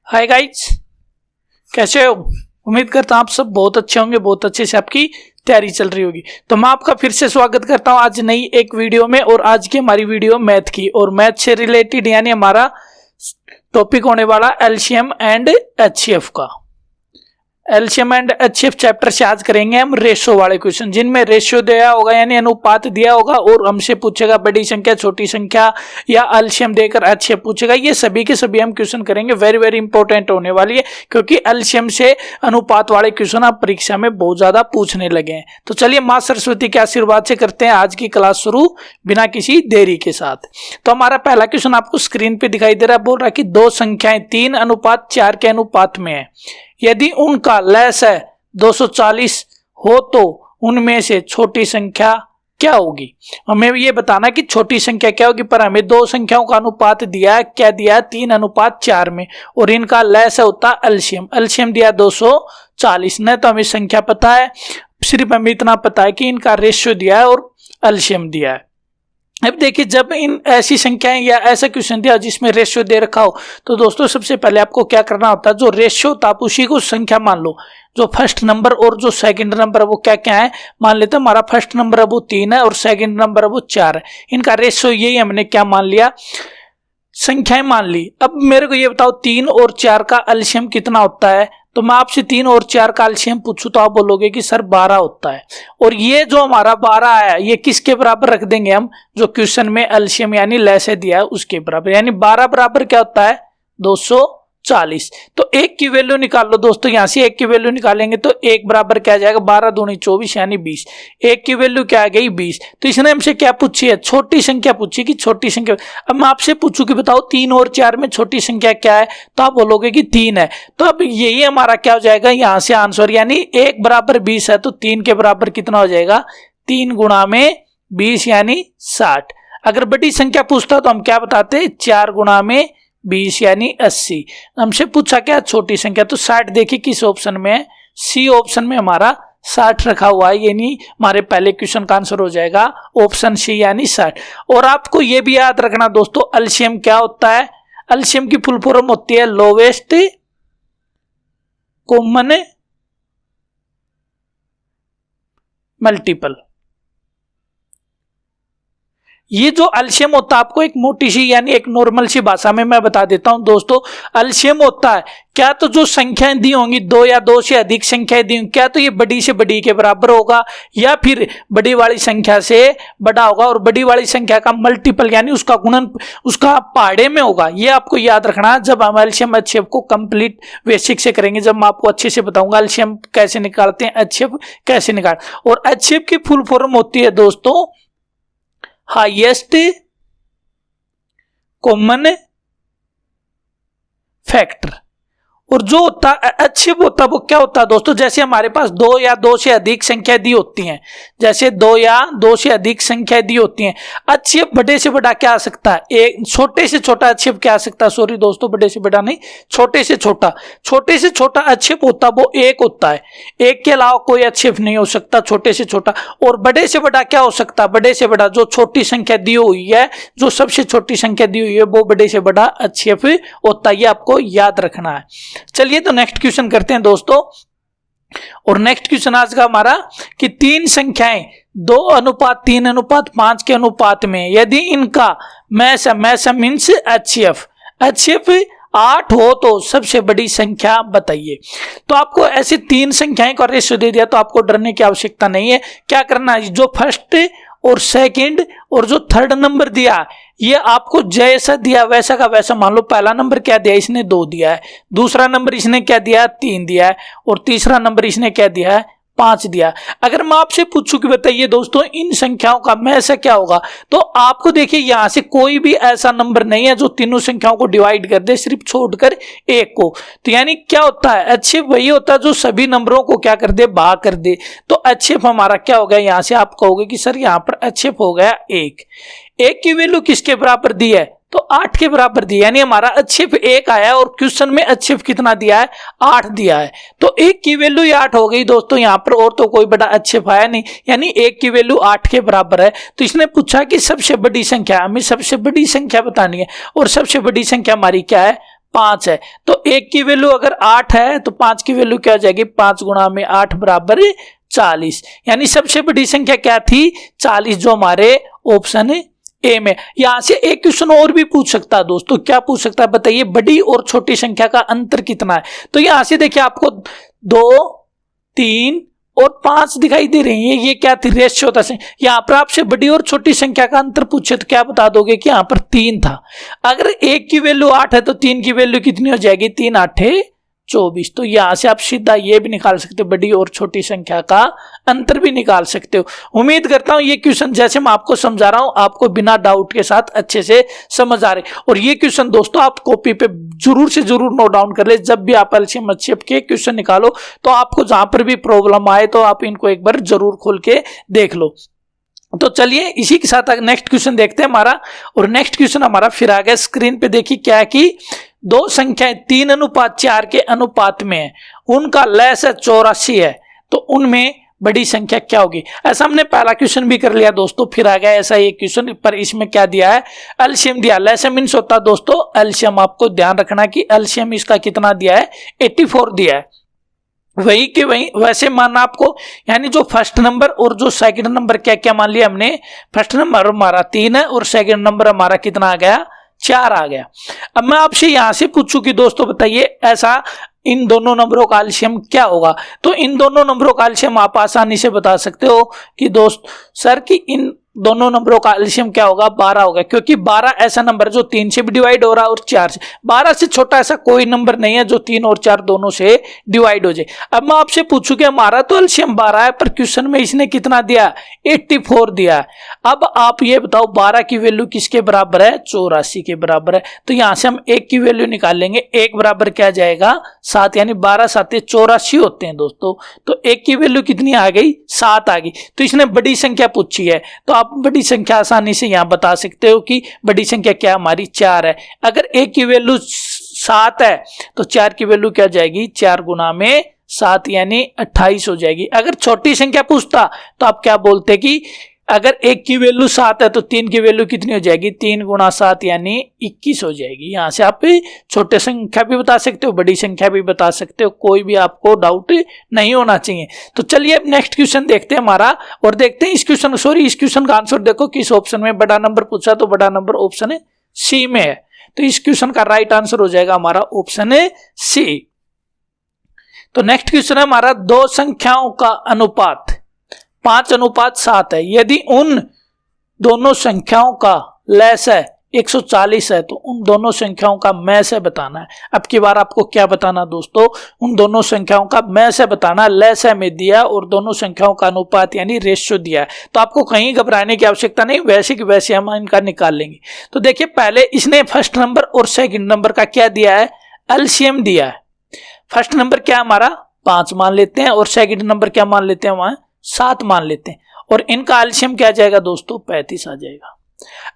Hi guys, कैसे हो? उम्मीद करता हूँ आप सब बहुत अच्छे होंगे, बहुत अच्छे से आपकी तैयारी चल रही होगी। तो मैं आपका फिर से स्वागत करता हूँ आज नई एक वीडियो में। और आज की हमारी वीडियो मैथ की और मैथ से रिलेटेड यानी हमारा टॉपिक होने वाला एलसीएम एंड एचसीएफ का। एलसीएम एंड एचसीएफ चैप्टर से आज करेंगे हम रेशियो वाले क्वेश्चन, जिनमें रेशियो दिया होगा यानी अनुपात दिया होगा और हमसे पूछेगा बड़ी संख्या छोटी संख्या या एलसीएम देकर एचसीएफ पूछेगा। ये सभी के सभी हम क्वेश्चन करेंगे। वेरी वेरी इंपॉर्टेंट होने वाली है, क्योंकि एलसीएम से अनुपात वाले क्वेश्चन आप परीक्षा में बहुत ज्यादा पूछने लगे हैं। तो चलिए माँ सरस्वती के आशीर्वाद से करते हैं आज की क्लास शुरू बिना किसी देरी के साथ। तो हमारा पहला क्वेश्चन आपको स्क्रीन पे दिखाई दे रहा है। बोल रहा है कि दो संख्याएं 3:4 के अनुपात में है, यदि उनका लेस है 240 हो तो उनमें से छोटी संख्या क्या होगी। हमें ये बताना कि छोटी संख्या क्या होगी, पर हमें दो संख्याओं का अनुपात दिया है। क्या दिया है? 3:4 में, और इनका लेस है होता एलसीएम। एलसीएम दिया 240 न, तो हमें संख्या पता है, सिर्फ हमें इतना पता है कि इनका रेशियो दिया है और एलसीएम दिया है। अब देखिए, जब इन ऐसी संख्याएं या ऐसा क्वेश्चन दिया जिसमें रेशियो दे रखा हो, तो दोस्तों सबसे पहले आपको क्या करना होता है, जो रेशियो होता है उसी को संख्या मान लो। जो फर्स्ट नंबर और जो सेकंड नंबर है वो क्या क्या है, मान लेते हैं हमारा फर्स्ट नंबर है वो 3 है और सेकंड नंबर है वो 4 है। इनका रेशियो यही हमने क्या मान लिया, संख्याएं मान ली। अब मेरे को ये बताओ 3 और 4 का एलसीएम कितना होता है। तो मैं आपसे 3 और 4 का एलसीएम पूछूं तो आप बोलोगे कि सर 12 होता है। और ये जो हमारा 12 आया ये किसके बराबर रख देंगे हम, जो क्वेश्चन में एलसीएम यानी लेस दिया है उसके बराबर, यानी 12 बराबर क्या होता है 240। तो एक की वैल्यू निकाल लो दोस्तों, यहां से एक की वैल्यू निकालेंगे तो एक बराबर क्या आ जाएगा 12 दूनी 24 यानी 20। एक की वैल्यू क्या आ गई 20। तो इसने हमसे क्या पूछी है, छोटी संख्या पूछी कि छोटी संख्या। अब मैं आपसे पूछूं कि बताओ 3 और 4 में छोटी संख्या क्या है, तो आप बोलोगे कि 3 है। तो अब यही हमारा क्या हो जाएगा यहां से आंसर, यानी 1 बराबर 20 है तो 3 के बराबर कितना हो जाएगा 3 गुणा में 20 यानी 60। अगर बड़ी संख्या पूछता तो हम क्या बताते 4 गुणा में 20 यानी 80। हमसे पूछा क्या छोटी संख्या, तो 60 देखिए किस ऑप्शन में है, सी ऑप्शन में हमारा 60 रखा हुआ है, यानी हमारे पहले क्वेश्चन का आंसर हो जाएगा ऑप्शन सी यानी 60। और आपको यह भी याद रखना दोस्तों एलसीएम क्या होता है, एलसीएम की फुल फॉर्म होती है लोवेस्ट कॉमन मल्टीपल। ये जो एलसीएम होता है आपको एक मोटी सी यानी एक नॉर्मल सी भाषा में मैं बता देता हूं दोस्तों। एलसीएम होता है क्या, तो जो संख्याएं दी होंगी 2 या 2 से अधिक संख्याएं दी होंगी, क्या तो ये बड़ी से बड़ी के बराबर होगा या फिर बड़ी वाली संख्या से बड़ा होगा, और बड़ी वाली संख्या का मल्टीपल यानी उसका गुणन उसका पहाड़े में होगा। ये आपको याद रखना जब हम एलसीएम एचसीएफ को कंप्लीट बेसिक से करेंगे, जब मैं आपको अच्छे से बताऊंगा एलसीएम कैसे निकालते हैं, एचसीएफ कैसे निकाल। और एचसीएफ की फुल फॉर्म होती है दोस्तों हाईएस्ट कॉमन फैक्टर। और जो होता एचसीएफ होता वो क्या होता है दोस्तों, जैसे हमारे पास 2 या 2 से अधिक संख्या दी होती हैं, जैसे 2 या 2 से अधिक संख्या दी होती हैं, एचसीएफ बड़े से बड़ा क्या आ सकता है, एक छोटे से छोटा एचसीएफ क्या आ सकता है, सॉरी दोस्तों बड़े से बड़ा नहीं, छोटे से छोटा। छोटे से छोटा एचसीएफ होता वो 1 होता है, 1 के अलावा कोई एचसीएफ नहीं हो सकता छोटे से छोटा। और बड़े से बड़ा क्या हो सकता है, बड़े से बड़ा जो छोटी संख्या दी हुई है, जो सबसे छोटी संख्या दी हुई है वो बड़े से बड़ा एचसीएफ होता है। ये आपको याद रखना है। चलिए तो नेक्स्ट क्वेश्चन करते हैं दोस्तों। और नेक्स्ट क्वेश्चन आज का हमारा कि 3 संख्याएं 2:3:5 के अनुपात में, यदि इनका मैस मीन्स एचसीएफ 8 हो तो सबसे बड़ी संख्या बताइए। तो आपको ऐसे 3 संख्याएं का रेशियो दे दिया तो आपको डरने की आवश्यकता नहीं है। क्या करना है, जो फर्स्ट और सेकंड और जो थर्ड नंबर दिया ये आपको जैसा दिया वैसा का वैसा मान लो। पहला नंबर क्या दिया, इसने 2 दिया है, दूसरा नंबर इसने क्या दिया 3 दिया है, और तीसरा नंबर इसने क्या दिया है 5 दिया। अगर मैं आपसे पूछूं कि बताइए दोस्तों इन संख्याओं का में ऐसा क्या होगा, तो आपको देखिए यहां से कोई भी ऐसा नंबर नहीं है जो तीनों संख्याओं को डिवाइड कर दे, सिर्फ छोड़कर एक को। तो यानी क्या होता है एचसीएफ वही होता है जो सभी नंबरों को क्या कर दे, भाग कर दे। तो एचसीएफ हमारा क्या हो गया, यहां से आप कहोगे कि सर यहां पर एचसीएफ हो गया 1। 1 की वैल्यू किसके बराबर दी है, तो 8 के बराबर दिया, यानी हमारा एचसीएफ 1 आया और क्वेश्चन में एचसीएफ कितना दिया है 8 दिया है। तो 1 की वैल्यू 8 हो गई दोस्तों यहाँ पर, और तो कोई बड़ा एचसीएफ आया नहीं, यानी 1 की वैल्यू 8 के बराबर है। तो इसने पूछा कि सबसे बड़ी संख्या, हमें सबसे बड़ी संख्या बतानी है, और सबसे बड़ी संख्या हमारी क्या है 5 है, तो 1 की वैल्यू अगर 8 है तो 5 की वैल्यू क्या हो जाएगी, 5 गुणा में 8 बराबर 40। यानी सबसे बड़ी संख्या क्या थी, 40, जो हमारे ऑप्शन ए में। यहां से एक क्वेश्चन और भी पूछ सकता है दोस्तों, क्या पूछ सकता है बताइए, बड़ी और छोटी संख्या का अंतर कितना है। तो यहां से देखिए आपको 2, 3 और 5 दिखाई दे रही है, ये क्या थी, रेशियो था। यहां पर आपसे बड़ी और छोटी संख्या का अंतर पूछे तो क्या बता दोगे कि यहां पर 3 था। अगर 1 की वैल्यू 8 है तो 3 की वैल्यू कितनी हो जाएगी, 3 8 24। तो यहां से आप सीधा ये भी निकाल सकते हो, बड़ी और छोटी संख्या का अंतर भी निकाल सकते हो। उम्मीद करता हूं ये क्वेश्चन जैसे मैं आपको समझा रहा हूं आपको बिना डाउट के साथ अच्छे से समझ आ रहे। और ये क्वेश्चन दोस्तों आप कॉपी पे जरूर से जरूर नोट डाउन कर ले। जब भी आप एलसीएम एचसीएफ के क्वेश्चन निकालो तो आपको जहां पर भी प्रॉब्लम आए तो आप इनको एक बार जरूर खोल के देख लो। तो चलिए इसी के साथ नेक्स्ट क्वेश्चन देखते हैं हमारा। और नेक्स्ट क्वेश्चन हमारा फिर आ गया स्क्रीन पे, देखिए क्या है कि दो संख्याएं 3:4 के अनुपात में है, उनका लैस 84 है, तो उनमें बड़ी संख्या क्या होगी। ऐसा हमने पहला क्वेश्चन भी कर लिया दोस्तों, फिर आ गया ऐसा एक क्वेश्चन, पर इसमें क्या दिया है, एलसीएम दिया। लैसम मीन्स होता है दोस्तों एलसीएम, आपको ध्यान रखना कि एलसीएम इसका कितना दिया है, 84 दिया है। वही के वही वैसे मानना आपको, यानी जो फर्स्ट नंबर और जो सेकंड नंबर क्या क्या मान लिया हमने, फर्स्ट नंबर हमारा 3 है और सेकंड नंबर हमारा कितना आ गया, 4 आ गया। अब मैं आपसे यहां से पूछूं कि दोस्तों बताइए ऐसा इन दोनों नंबरों का एलसीएम क्या होगा। तो इन दोनों नंबरों का एलसीएम आप आसानी से बता सकते हो कि दोस्त सर कि इन दोनों नंबरों का एलसीएम क्या होगा, 12 होगा, क्योंकि 12 ऐसा नंबर है जो 3 से भी डिवाइड हो रहा है और 4 से। 12 से छोटा ऐसा कोई नंबर नहीं है जो 3 और 4 दोनों से डिवाइड हो जाए। अब मैं आपसे पूछूं कि हमारा तो एलसीएम 12 है, पर क्वेश्चन में इसने कितना दिया, 84 दिया है। अब आप ये बताओ 12 की वैल्यू किसके बराबर है, 84 के बराबर है। तो यहां से हम 1 की वैल्यू निकाल लेंगे, 1 बराबर क्या जाएगा, 7, यानी 12 7 84 होते हैं दोस्तों। तो 1 की वैल्यू कितनी आ गई, 7 आ गई। तो इसने बड़ी संख्या पूछी है, तो आप बड़ी संख्या आसानी से यहां बता सकते हो कि बड़ी संख्या क्या हमारी 4 है। अगर 1 की वैल्यू 7 है तो 4 की वैल्यू क्या जाएगी, 4 गुना में 7 यानी 28 हो जाएगी। अगर छोटी संख्या पूछता तो आप क्या बोलते कि अगर 1 की वैल्यू 7 है तो 3 की वैल्यू कितनी हो जाएगी, 3 गुना 7 यानी 21 हो जाएगी। यहां से आप छोटे संख्या भी बता सकते हो, बड़ी संख्या भी बता सकते हो, कोई भी आपको डाउट नहीं होना चाहिए। तो चलिए अब नेक्स्ट क्वेश्चन देखते हैं हमारा, और देखते हैं इस क्वेश्चन का आंसर देखो किस ऑप्शन में बड़ा नंबर पूछा, तो बड़ा नंबर ऑप्शन सी में है। तो इस क्वेश्चन का राइट आंसर हो जाएगा हमारा ऑप्शन सी। तो नेक्स्ट क्वेश्चन है हमारा, दो संख्याओं का अनुपात 5:7 है, यदि उन दोनों संख्याओं का लैस है 140 है, तो उन दोनों संख्याओं का मैस है बताना है। अब की बार आपको क्या बताना दोस्तों, उन दोनों संख्याओं का मैस है बताना, लैस है में दिया और दोनों संख्याओं का अनुपात यानी रेशियो दिया है। तो आपको कहीं घबराने की आवश्यकता नहीं, वैसे कि वैसे हम इनका निकाल लेंगे। तो देखिए पहले इसने फर्स्ट नंबर और सेकंड नंबर का क्या दिया है, एलसीएम दिया है। फर्स्ट नंबर क्या हमारा 5 मान लेते हैं और सेकंड नंबर क्या मान लेते हैं, वहां 7 मान लेते हैं, और इनका एलसीएम क्या जाएगा दोस्तों, 35 आ जाएगा।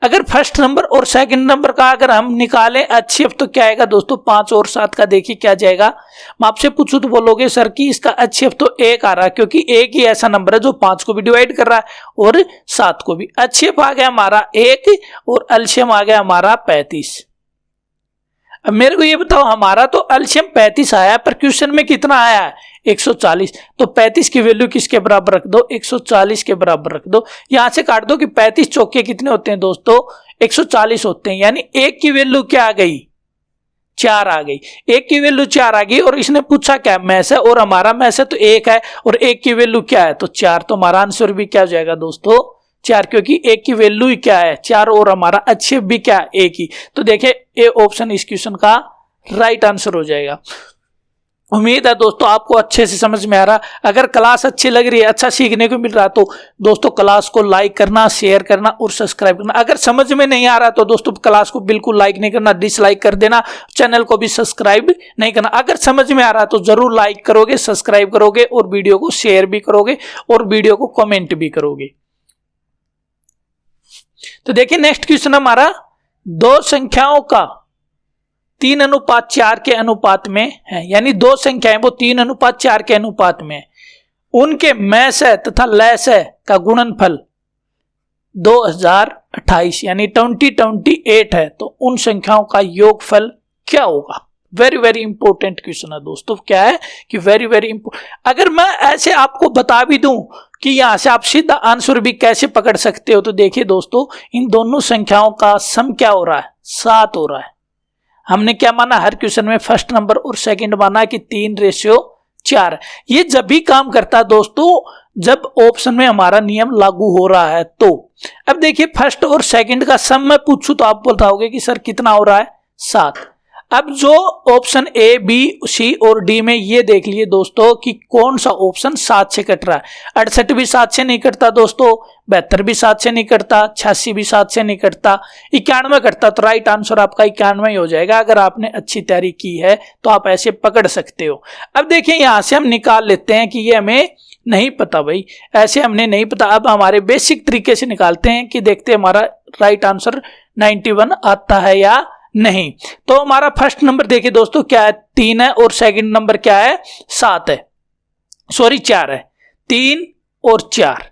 अगर फर्स्ट नंबर और सेकंड नंबर का अगर हम निकालें एचसीएफ तो क्या आएगा दोस्तों, 5 और 7 का देखिए क्या जाएगा। मैं आपसे पूछूं तो बोलोगे सर कि इसका एचसीएफ तो 1 आ रहा है, क्योंकि 1 ही ऐसा नंबर है जो 5 को भी डिवाइड कर रहा है और 7 को भी। एचसीएफ आ गया हमारा 1 और एलसीएम आ गया हमारा 35। अब मेरे को ये बताओ, हमारा तो एलसीएम 35 आया पर क्वेश्चन में कितना आया है, 140। तो 35 की वैल्यू किसके बराबर रख दो, 140 के बराबर रख दो। यहां से काट दो कि 35 चौके कितने होते हैं दोस्तों, 140 होते हैं। यानी 1 की वैल्यू क्या आ गई, 4 आ गई। 1 की वैल्यू 4 आ गई और इसने पूछा क्या मैस है, और हमारा मैस है तो 1 है, और 1 की वैल्यू क्या है तो 4। तो हमारा आंसर भी क्या हो जाएगा दोस्तों, 4, क्योंकि 1 की वैल्यू ही क्या है 4 और हमारा एचसीएफ भी क्या है 1 ही। तो देखिए ए ऑप्शन इस क्वेश्चन का राइट आंसर हो जाएगा। उम्मीद है दोस्तों आपको अच्छे से समझ में आ रहा। अगर क्लास अच्छी लग रही है, अच्छा सीखने को मिल रहा, तो दोस्तों क्लास को लाइक करना, शेयर करना और सब्सक्राइब करना। अगर समझ में नहीं आ रहा तो दोस्तों क्लास को बिल्कुल लाइक नहीं करना, डिसलाइक कर देना, चैनल को भी सब्सक्राइब नहीं करना। अगर समझ में आ रहा तो जरूर लाइक करोगे, सब्सक्राइब करोगे और वीडियो को शेयर भी करोगे और वीडियो को कमेंट भी करोगे। तो देखिए नेक्स्ट क्वेश्चन हमारा, दो संख्याओं का 3:4 के अनुपात में है, यानी दो संख्याएं वो 3:4 के अनुपात में, उनके मैस है तथा लैस है का गुणनफल 2028 यानी 2028 है, तो उन संख्याओं का योगफल क्या होगा। वेरी वेरी इंपॉर्टेंट क्वेश्चन है दोस्तों। क्या है कि वेरी वेरी इंपॉर्टेंट। अगर मैं ऐसे आपको बता भी दूं कि यहां से आप सीधा आंसर भी कैसे पकड़ सकते हो, तो देखिए दोस्तों, इन दोनों संख्याओं का सम क्या हो रहा है, 7 हो रहा है। हमने क्या माना, हर क्वेश्चन में फर्स्ट नंबर और सेकंड माना कि 3:4। ये जब भी काम करता है दोस्तों जब ऑप्शन में हमारा नियम लागू हो रहा है। तो अब देखिए फर्स्ट और सेकंड का सम मैं पूछूं तो आप बताओगे कि सर कितना हो रहा है, 7। अब जो ऑप्शन ए, बी, सी और डी में ये देख लिए दोस्तों कि कौन सा ऑप्शन 7 से कट रहा है। 68 भी 7 से नहीं कटता दोस्तों, 72 भी 7 से नहीं कटता, 86 भी 7 से नहीं कटता, 91 कटता। तो राइट आंसर आपका 91 ही हो जाएगा। अगर आपने अच्छी तैयारी की है तो आप ऐसे पकड़ सकते हो। अब देखिए यहां से हम निकाल लेते हैं कि ये हमें नहीं पता भाई, ऐसे हमने नहीं पता। अब हमारे बेसिक तरीके से निकालते हैं कि देखते हैं हमारा राइट आंसर 91 आता है या नहीं। तो हमारा फर्स्ट नंबर देखिए दोस्तों क्या है, 3 है, और सेकंड नंबर क्या है, 7 है, सॉरी 4 है। 3 और 4,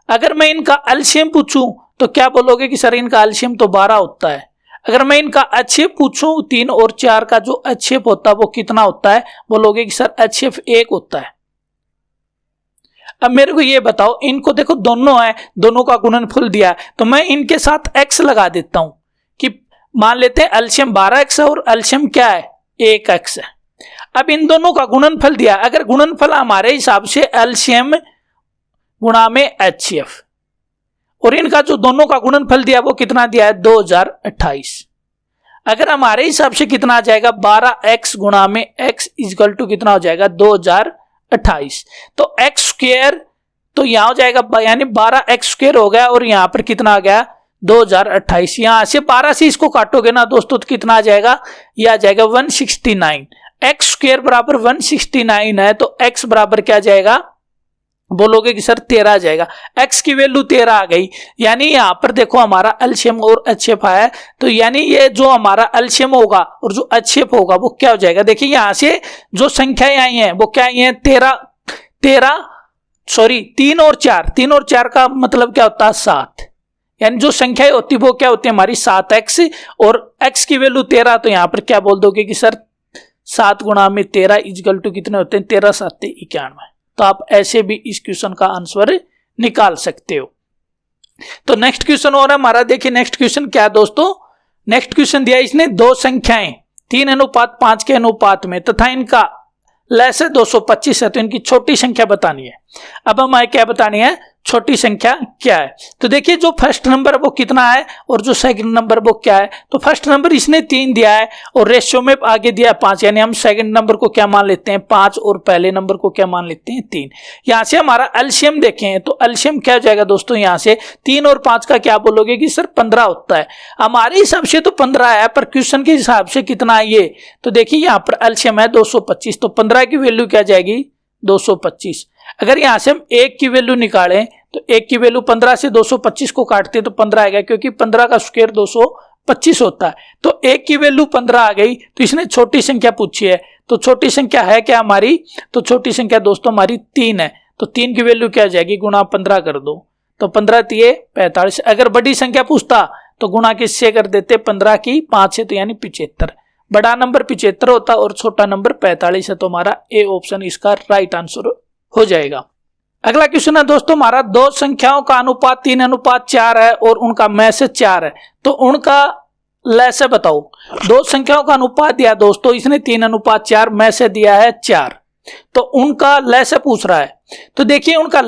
अगर मैं इनका एलसीएम पूछूं तो क्या बोलोगे कि सर इनका एलसीएम तो 12 होता है। अगर मैं इनका एचसीएफ पूछूं 3 और 4 का जो एचसीएफ होता है वो कितना होता है, बोलोगे कि सर एचसीएफ 1 होता है। अब मेरे को ये बताओ, इनको देखो दोनों है, दोनों का गुणनफल दिया है, तो मैं इनके साथ x लगा देता हूं कि मान लेते हैं एलसीएम 12x है और एलसीएम क्या है, 1x है। अब इन दोनों का गुणनफल दिया, अगर गुणनफल हमारे हिसाब से एलसीएम गुणा में एचसीएफ, और इनका जो दोनों का गुणनफल दिया वो कितना दिया है, 2028। अगर हमारे हिसाब से कितना आ जाएगा, 12x गुणा में x इक्वल टू कितना हो जाएगा, 2028। तो x स्क्वायर तो यहां हो जाएगा, यानी 12x स्क्वायर हो गया, और यहां पर कितना आ गया, 2028। यहां से 12 से इसको काटोगे ना दोस्तों तो कितना आ जाएगा, यह आ जाएगा 169। x स्क्वायर बराबर 169 है, तो x बराबर क्या जाएगा, बोलोगे कि सर 13 आ जाएगा। x की वैल्यू 13 आ गई, यानी यहां पर देखो हमारा एलसीएम और एचसीएफ आया है, तो यानी ये जो हमारा एलसीएम होगा और जो एचसीएफ होगा वो क्या हो जाएगा। देखिए यहां से जो संख्याएं आई हैं वो क्या आई हैं, 3 और 4, 3 और 4 का मतलब क्या होता है, 7। यानी जो संख्याएं होती है वो क्या होती है हमारी 7x, और x की वैल्यू 13, तो यहां पर क्या बोल दोगे कि सर 7 गुणा में 13 इक्वल टू कितने होते हैं, 13 7 91। तो आप ऐसे भी इस क्वेश्चन का आंसर निकाल सकते हो। तो नेक्स्ट क्वेश्चन और हमारा, देखिए नेक्स्ट क्वेश्चन क्या है दोस्तों, नेक्स्ट क्वेश्चन दिया इसने, दो संख्याएं 3:5 के अनुपात में तथा इनका लेस है 225 है, तो इनकी छोटी संख्या बतानी है। अब हमें क्या बतानी है, छोटी संख्या क्या है। तो देखिए जो फर्स्ट नंबर वो कितना है और जो सेकंड नंबर वो क्या है। तो फर्स्ट नंबर इसने 3 दिया है और रेशियो में आगे दिया है 5, यानी हम सेकंड नंबर को क्या मान लेते हैं, 5, और पहले नंबर को क्या मान लेते हैं, 3। यहां से हमारा एलसीएम देखें तो एलसीएम क्या हो जाएगा दोस्तों, यहां से 3 और 5 का क्या बोलोगे कि सर 15 होता है। हमारे हिसाब से तो 15 है, पर क्वेश्चन के हिसाब से कितना है ये, तो देखिए यहाँ पर एलसीएम है 225, तो 15 की वैल्यू क्या जाएगी, 225। अगर यहां से हम 1 की वैल्यू निकालें तो 1 की वैल्यू 15 से 225 को काटते तो 15 आएगा, क्योंकि 15 का स्क्वायर 225 होता है। तो 1 की वैल्यू 15 आ गई, तो इसने छोटी संख्या पूछी है। तो छोटी संख्या है क्या हमारी, तो छोटी संख्या दोस्तों हमारी 3 है। तो 3 की वैल्यू क्या जाएगी, गुणा 15 कर दो, तो 15 3 45। अगर बड़ी संख्या पूछता तो गुणा किससे कर देते, 15 की 5 से, तो यानी 75। बड़ा नंबर 75 होता और छोटा नंबर 45 है। तो हमारा ए ऑप्शन इसका राइट आंसर हो जाएगा। अगला क्वेश्चन है दोस्तों हमारा, दो संख्याओं का अनुपात 3:4 है और उनका मैसेज 4 है, तो उनका लैसे बताओ। दो संख्याओं का अनुपात दिया दोस्तों इसने 3:4, मैसेज दिया है 4, तो उनका लैसे पूछ रहा है। तो देखिए उनका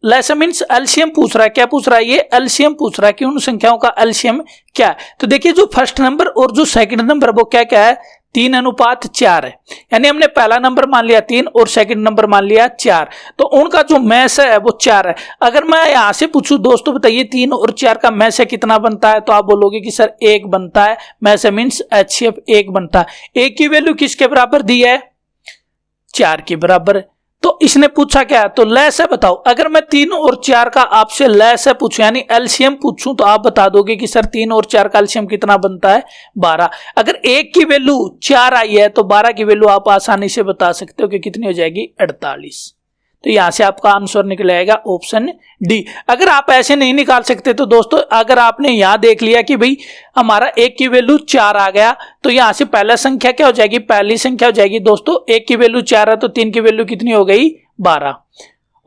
लैसे मीन्स एलसीएम पूछ रहा है। क्या पूछ रहा है, ये एलसीएम पूछ रहा है कि उन संख्याओं का एलसीएम क्या है। तो देखिए जो फर्स्ट नंबर और जो सेकंड नंबर वो क्या क्या है, 3:4 है, यानी हमने पहला नंबर मान लिया 3 और सेकंड नंबर मान लिया 4, तो उनका जो मैस है वो 4 है। अगर मैं यहां से पूछूं दोस्तों बताइए 3 और 4 का मैस कितना बनता है, तो आप बोलोगे कि सर 1 बनता है। मैस मीन्स एचसीएफ 1 बनता है। 1 की वैल्यू किसके बराबर दी है, 4 के बराबर। तो इसने पूछा क्या, तो लैस है बताओ। अगर मैं 3 और 4 का आपसे लैस है पूछूं यानी एलसीएम पूछूं तो आप बता दोगे कि सर 3 और 4 का एलसीएम कितना बनता है, 12। अगर 1 की वैल्यू 4 आई है तो 12 की वैल्यू आप आसानी से बता सकते हो कि कितनी हो जाएगी, 48। तो यहाँ से आपका आंसर निकलेगा ऑप्शन डी। अगर आप ऐसे नहीं निकाल सकते तो दोस्तों अगर आपने यहाँ देख लिया कि भाई हमारा 1 की वैल्यू 4 आ गया, तो यहाँ से पहला संख्या क्या हो जाएगी, पहली संख्या हो जाएगी दोस्तों 1 की वैल्यू 4 है तो 3 की वैल्यू कितनी हो गई 12।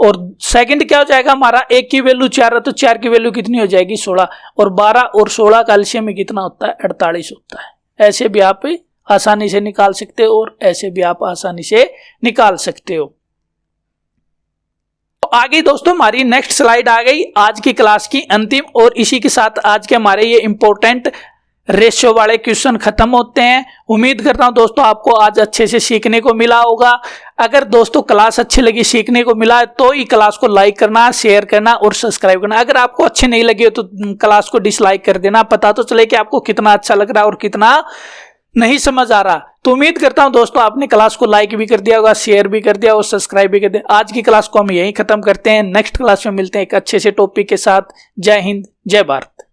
और सेकंड क्या हो जाएगा हमारा 1 की वैल्यू 4 है तो 4 की वैल्यू कितनी हो जाएगी 16। और 12 और 16 का एलसीएम में कितना होता है 48 होता है। ऐसे भी आप आसानी से निकाल सकते हो और ऐसे भी आप आसानी से निकाल सकते हो। तो आगे दोस्तों हमारी नेक्स्ट स्लाइड आ गई आज की क्लास की अंतिम, और इसी के साथ आज के हमारे ये इंपॉर्टेंट रेशियो वाले क्वेश्चन खत्म होते हैं। उम्मीद करता हूं दोस्तों आपको आज अच्छे से सीखने को मिला होगा। अगर दोस्तों क्लास अच्छी लगी, सीखने को मिला, तो ही क्लास को लाइक करना, शेयर करना और सब्सक्राइब करना। अगर आपको अच्छी नहीं लगी हो तो क्लास को डिसलाइक कर देना, पता तो चले कि आपको कितना अच्छा लग रहा है और कितना नहीं समझ आ रहा। तो उम्मीद करता हूं दोस्तों आपने क्लास को लाइक भी कर दिया होगा, शेयर भी कर दिया और सब्सक्राइब भी कर दिया। आज की क्लास को हम यहीं खत्म करते हैं। नेक्स्ट क्लास में मिलते हैं एक अच्छे से टॉपिक के साथ। जय हिंद, जय भारत।